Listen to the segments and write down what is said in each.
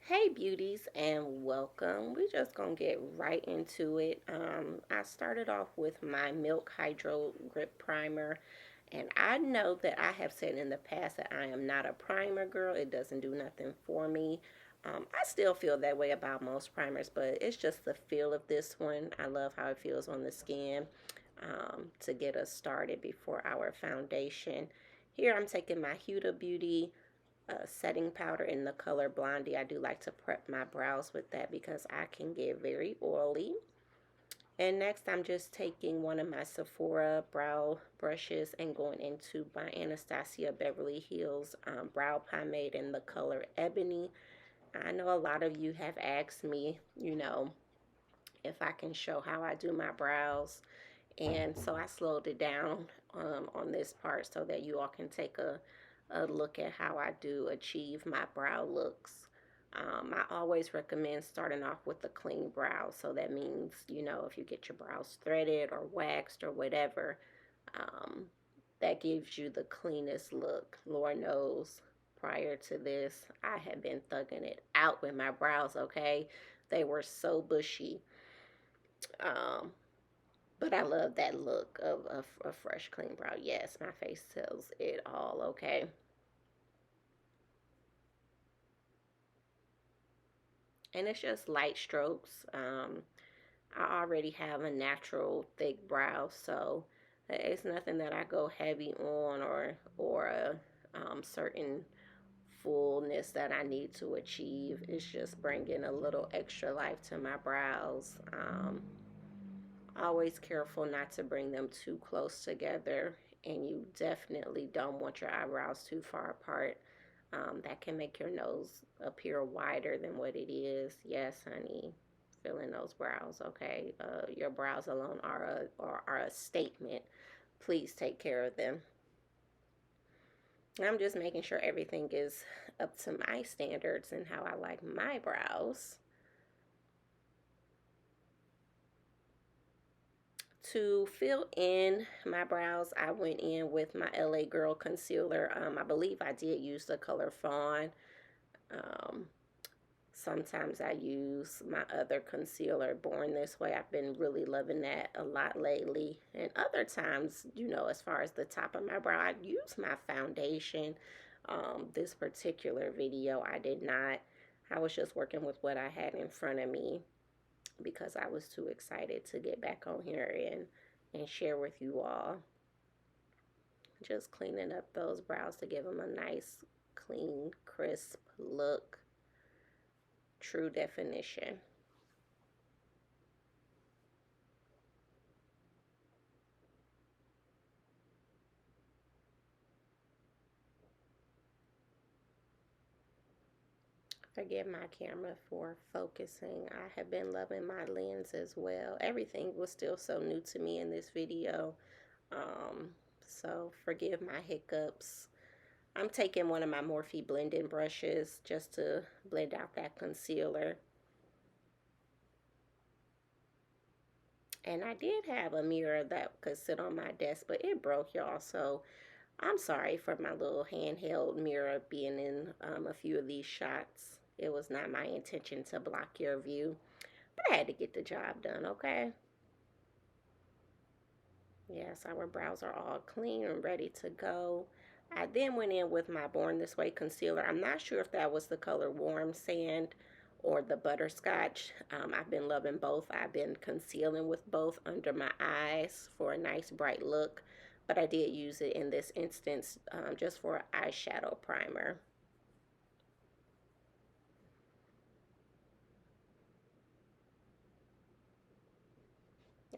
Hey beauties, and welcome. We're just gonna get right into it. I started off with my Milk Hydro Grip Primer, and I know that I have said in the past that I am not a primer girl. It doesn't do nothing for me. I still feel that way about most primers, but it's just the feel of this one. I love how it feels on the skin to get us started before our foundation. Here I'm taking my Huda Beauty setting powder in the color Blondie. I do like to prep my brows with that because I can get very oily. And next I'm just taking one of my Sephora brow brushes and going into my Anastasia Beverly Hills brow pomade in the color Ebony. I know a lot of you have asked me, if I can show how I do my brows. And so I slowed it down on this part so that you all can take a look at how I do achieve my brow looks. I always recommend starting off with a clean brow. So that means, if you get your brows threaded or waxed or whatever, um, that gives you the cleanest look. Lord knows, prior to this, I had been thugging it out with my brows, okay? They were so bushy. Um, but I love that look of a fresh, clean brow. Yes, my face tells it all, okay? And it's just light strokes. I already have a natural thick brow, so it's nothing that I go heavy on or a certain fullness that I need to achieve. It's just bringing a little extra life to my brows. Always careful not to bring them too close together, and you definitely don't want your eyebrows too far apart. That can make your nose appear wider than what it is. Yes, honey, fill in those brows, okay? Your brows alone are a statement. Please take care of them. I'm just making sure everything is up to my standards and how I like my brows. To fill in my brows, I went in with my L.A Girl concealer. I believe I did use the color Fawn. Um, Sometimes I use my other concealer, Born This Way. I've been really loving that a lot lately. And other times, as far as the top of my brow, I use my foundation. This particular video, I did not. I was just working with what I had in front of me because I was too excited to get back on here and share with you all. Just cleaning up those brows to give them a nice, clean, crisp look. True definition. Forgive my camera for focusing. I have been loving my lens as well. Everything was still so new to me in this video. Um, so forgive my hiccups. I'm taking one of my Morphe blending brushes just to blend out that concealer. And I did have a mirror that could sit on my desk, but it broke, y'all. So I'm sorry for my little handheld mirror being in a few of these shots. It was not my intention to block your view, but I had to get the job done, okay? Yes, our brows are all clean and ready to go. I then went in with my Born This Way concealer. I'm not sure if that was the color Warm Sand or the Butterscotch. I've been loving both. I've been concealing with both under my eyes for a nice bright look, but I did use it in this instance just for an eyeshadow primer.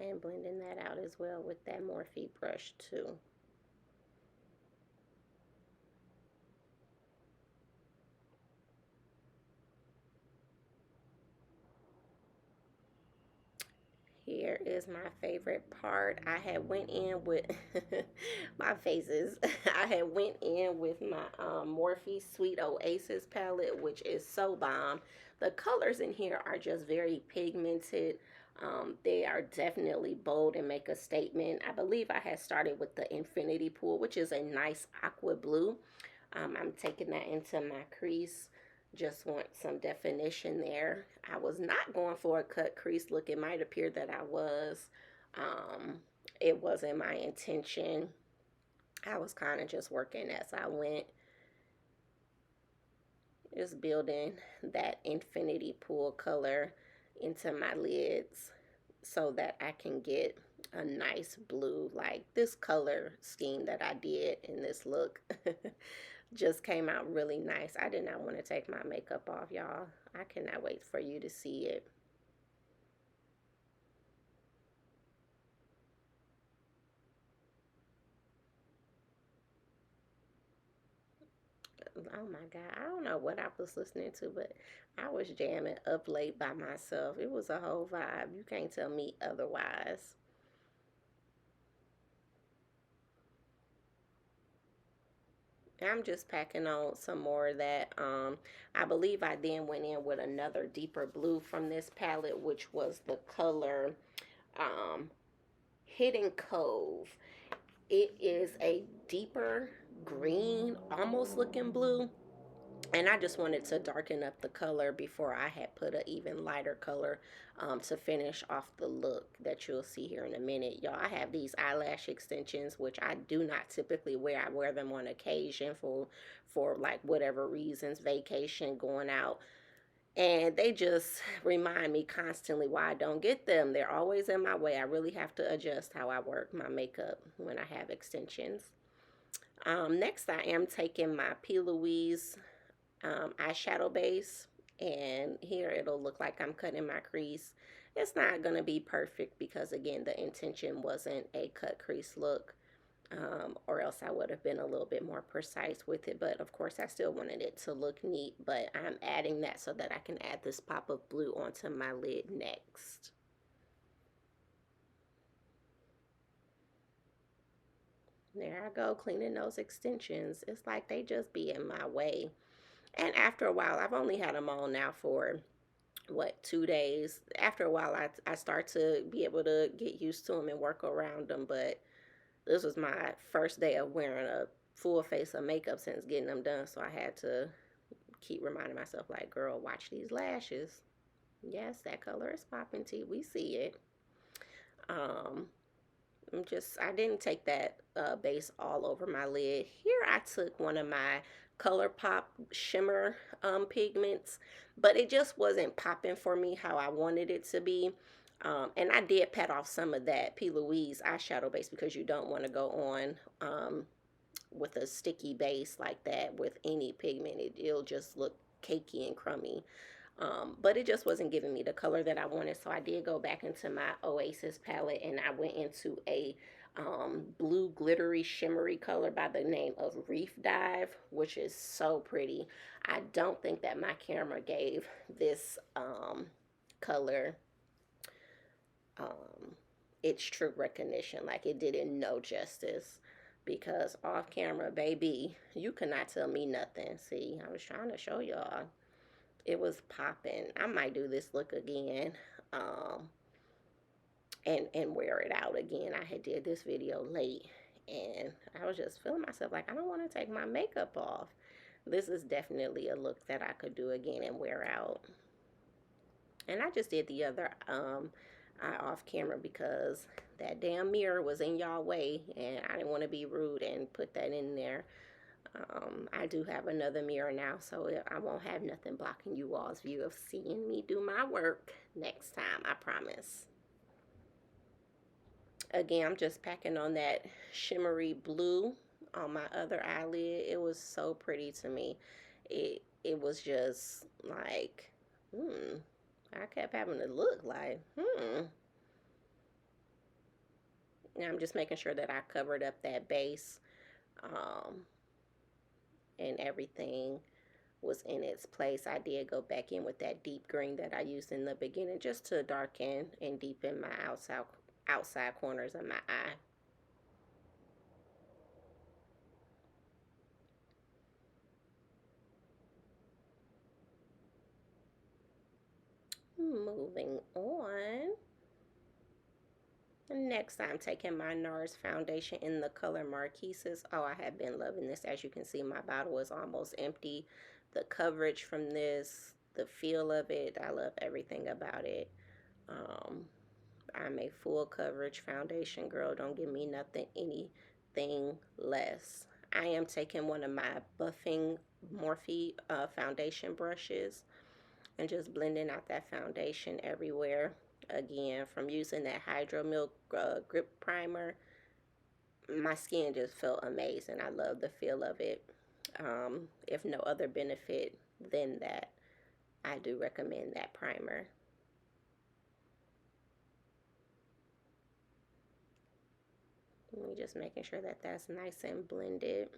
And blending that out as well with that Morphe brush too. Here is my favorite part. I had went in with my faces. I had went in with my Morphe Sweet Oasis palette, which is so bomb. The colors in here are just very pigmented. They are definitely bold and make a statement. I believe I had started with the Infinity Pool, which is a nice aqua blue. I'm taking that into my crease Just want some definition there. I was not going for a cut crease look. It might appear that I was. Um, it wasn't my intention. I was kind of just working as I went, just building that infinity pool color into my lids so that I can get a nice blue. Like this color scheme that I did in this look just came out really nice. I did not want to take my makeup off, y'all. I cannot wait for you to see it. Oh my God. I don't know what I was listening to, but I was jamming up late by myself. It was a whole vibe. You can't tell me otherwise. I'm just packing on some more of that. I believe I then went in with another deeper blue from this palette, which was the color um, Hidden Cove. It is a deeper green, almost looking blue. And I just wanted to darken up the color before I had put an even lighter color to finish off the look that you'll see here in a minute. Y'all, I have these eyelash extensions, which I do not typically wear. I wear them on occasion for like whatever reasons, vacation, going out. And they just remind me constantly why I don't get them. They're always in my way. I really have to adjust how I work my makeup when I have extensions. Next, I am taking my P. Louise eyeshadow base, and here it'll look like I'm cutting my crease. It's not going to be perfect because again the intention wasn't a cut crease look, or else I would have been a little bit more precise with it, but of course I still wanted it to look neat. But I'm adding that so that I can add this pop of blue onto my lid next. There I go, cleaning those extensions. It's like they just be in my way. And after a while, I've only had them on now for what, 2 days. After a while, I start to be able to get used to them and work around them. But this was my first day of wearing a full face of makeup since getting them done, so I had to keep reminding myself, like, girl, watch these lashes. Yes, that color is popping tea. We see it. um I didn't take that base all over my lid. Here I took one of my ColourPop shimmer pigments, but it just wasn't popping for me how I wanted it to be. And I did pat off some of that P. Louise eyeshadow base because you don't want to go on with a sticky base like that with any pigment. It'll just look cakey and crummy. But it just wasn't giving me the color that I wanted, so I did go back into my Oasis palette and I went into a blue glittery shimmery color by the name of Reef Dive, which is so pretty. I don't think that my camera gave this color um, its true recognition. Like, it didn't know justice, because off camera, baby, you could not tell me nothing. See, I was trying to show y'all. It was popping. I might do this look again, um, and wear it out again. I had did this video late, and I was just feeling myself like I don't want to take my makeup off. This is definitely a look that I could do again and wear out. And I just did the other eye off camera because that damn mirror was in y'all way, and I didn't want to be rude and put that in there. I do have another mirror now, so I won't have nothing blocking you all's view of seeing me do my work next time, I promise. Again, I'm just packing on that shimmery blue on my other eyelid. It was so pretty to me. It was just like, I kept having to look like, And I'm just making sure that I covered up that base, and everything was in its place. I did go back in with that deep green that I used in the beginning just to darken and deepen my outside corners of my eye. Moving on. Next, I'm taking my Nars Foundation in the color Marquises. Oh, I have been loving this. As you can see, my bottle is almost empty the coverage from this, the feel of it. I love everything about it. Um, I'm a full coverage foundation girl. Don't give me nothing, anything less. I am taking one of my buffing Morphe foundation brushes and just blending out that foundation everywhere. Again, from using that Hydro Milk Grip Primer, my skin just felt amazing. I love the feel of it. If no other benefit than that, I do recommend that primer. Let me just making sure that that's nice and blended.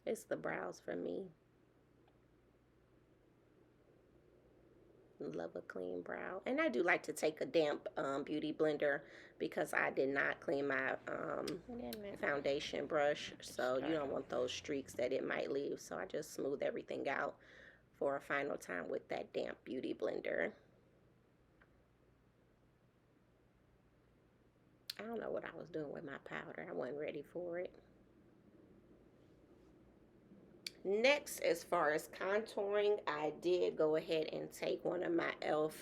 It's the brows for me. Love a clean brow. And I do like to take a damp beauty blender because I did not clean my foundation brush. So you don't want those streaks that it might leave. So I just smooth everything out for a final time with that damp beauty blender. I don't know what I was doing with my powder. I wasn't ready for it. Next, as far as contouring, I did go ahead and take one of my e.l.f.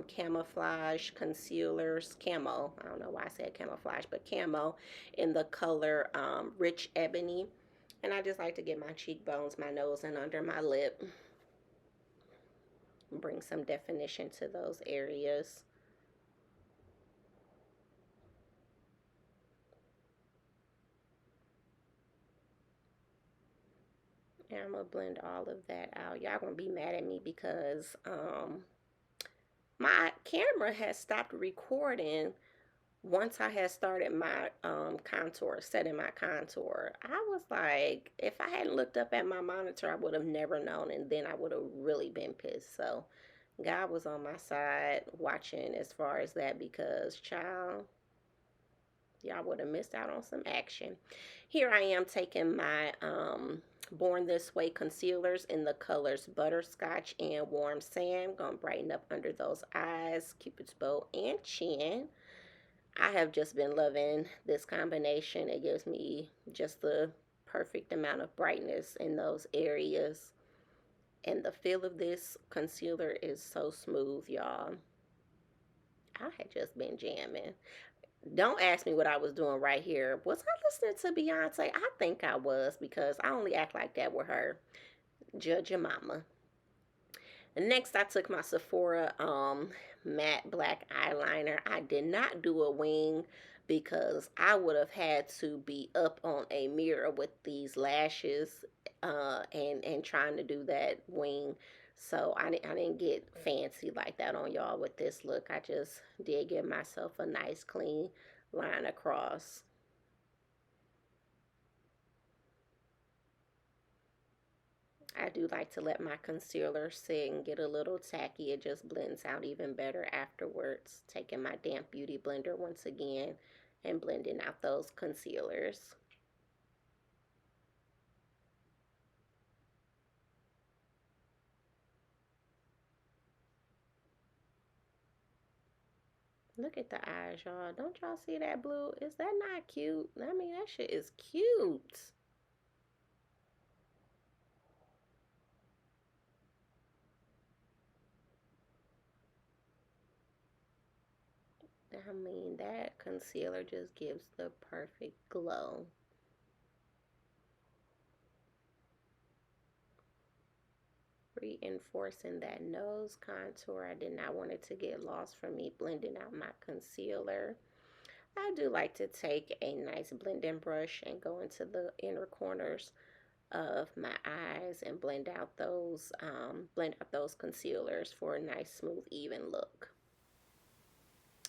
Camouflage concealers, camo. I don't know why I said camouflage, but camo in the color Rich Ebony. And I just like to get my cheekbones, my nose, and under my lip. Bring some definition to those areas. And I'm going to blend all of that out. Y'all going to be mad at me because my camera has stopped recording once I had started my contour, setting my contour. I was like, if I hadn't looked up at my monitor, I would have never known, and then I would have really been pissed. So God was on my side watching as far as that, because child, y'all would have missed out on some action. Here I am taking my Born This Way concealers in the colors Butterscotch and Warm Sand. Gonna brighten up under those eyes, Cupid's bow, and chin. I have just been loving this combination. It gives me just the perfect amount of brightness in those areas. And the feel of this concealer is so smooth, y'all. I had just been jamming. Don't ask me what I was doing right here. Was I listening to Beyonce? I think I was, because I only act like that with her. Judge your mama. Next, I took my Sephora matte black eyeliner. I did not do a wing because I would have had to be up on a mirror with these lashes and trying to do that wing. So I didn't get fancy like that on y'all with this look. I just did give myself a nice clean line across. I do like to let my concealer sit and get a little tacky. It just blends out even better afterwards. Taking my damp beauty blender once again and blending out those concealers. Look at the eyes, y'all. Don't y'all see that blue? Is that not cute? I mean, that shit is cute. I mean, that concealer just gives the perfect glow. Reinforcing that nose contour. I did not want it to get lost from me blending out my concealer. I do like to take a nice blending brush and go into the inner corners of my eyes and blend out those concealers for a nice smooth even look.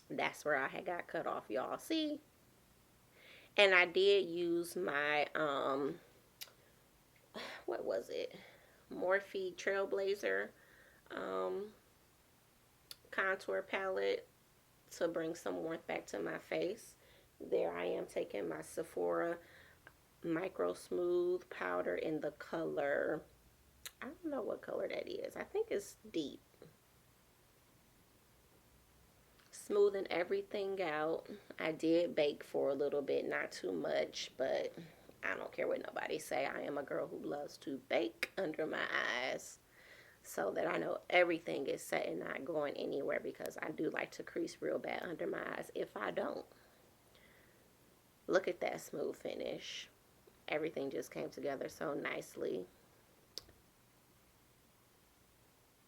That's where I had got cut off, y'all. See? And I did use my what was it? Morphe Trailblazer um, contour palette to bring some warmth back to my face. There I am taking my Sephora Microsmooth powder in the color, I don't know what color that is. I think it's deep. Smoothing everything out. I did bake for a little bit, not too much, but I don't care what nobody say. I am a girl who loves to bake under my eyes so that I know everything is set and not going anywhere, because I do like to crease real bad under my eyes if I don't. Look at that smooth finish. Everything just came together so nicely.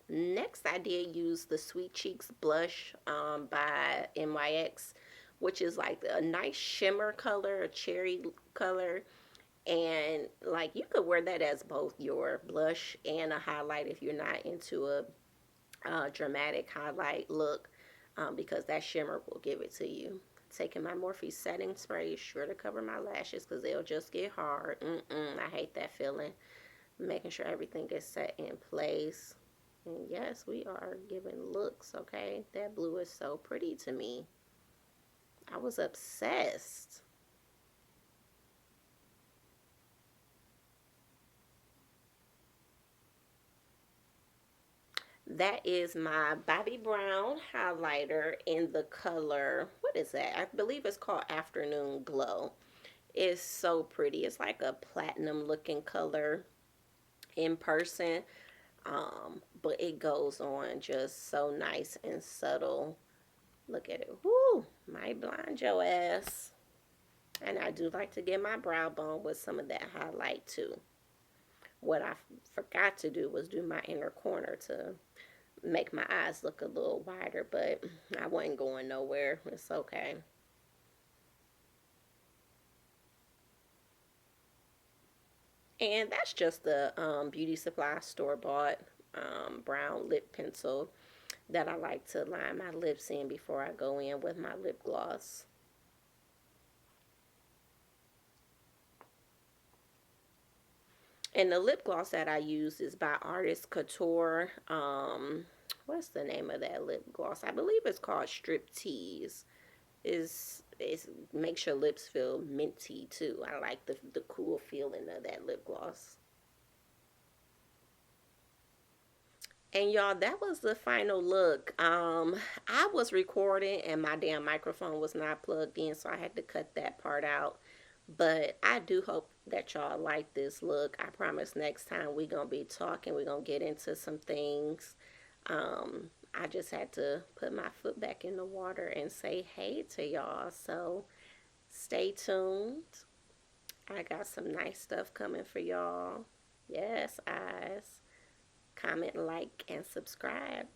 Next, I did use the Sweet Cheeks blush by NYX, which is like a nice shimmer color, a cherry color. And like you could wear that as both your blush and a highlight if you're not into a dramatic highlight look, because that shimmer will give it to you. Taking my Morphe setting spray, sure to cover my lashes because they'll just get hard. I hate that feeling. Making sure everything is set in place. And yes, we are giving looks, okay? That blue is so pretty to me. I was obsessed. That is my Bobbi Brown highlighter in the color, what is that? I believe it's called Afternoon Glow. It's so pretty. It's like a platinum looking color in person. But it goes on just so nice and subtle. Look at it. Whoo, might blind your ass. And I do like to get my brow bone with some of that highlight too. What I forgot to do was do my inner corner to make my eyes look a little wider, but I wasn't going nowhere. It's okay. And that's just the beauty supply store bought brown lip pencil that I like to line my lips in before I go in with my lip gloss. And the lip gloss that I use is by Artist Couture. What's the name of that lip gloss? I believe it's called Striptease. Is makes your lips feel minty too. I like the cool feeling of that lip gloss. And y'all, that was the final look. I was recording and my damn microphone was not plugged in, so I had to cut that part out. But I do hope that y'all like this look. I promise next time we gonna be talking. We're gonna get into some things. I just had to put my foot back in the water and say hey to y'all. So stay tuned. I got some nice stuff coming for y'all. Yes, eyes. Comment, like, and subscribe.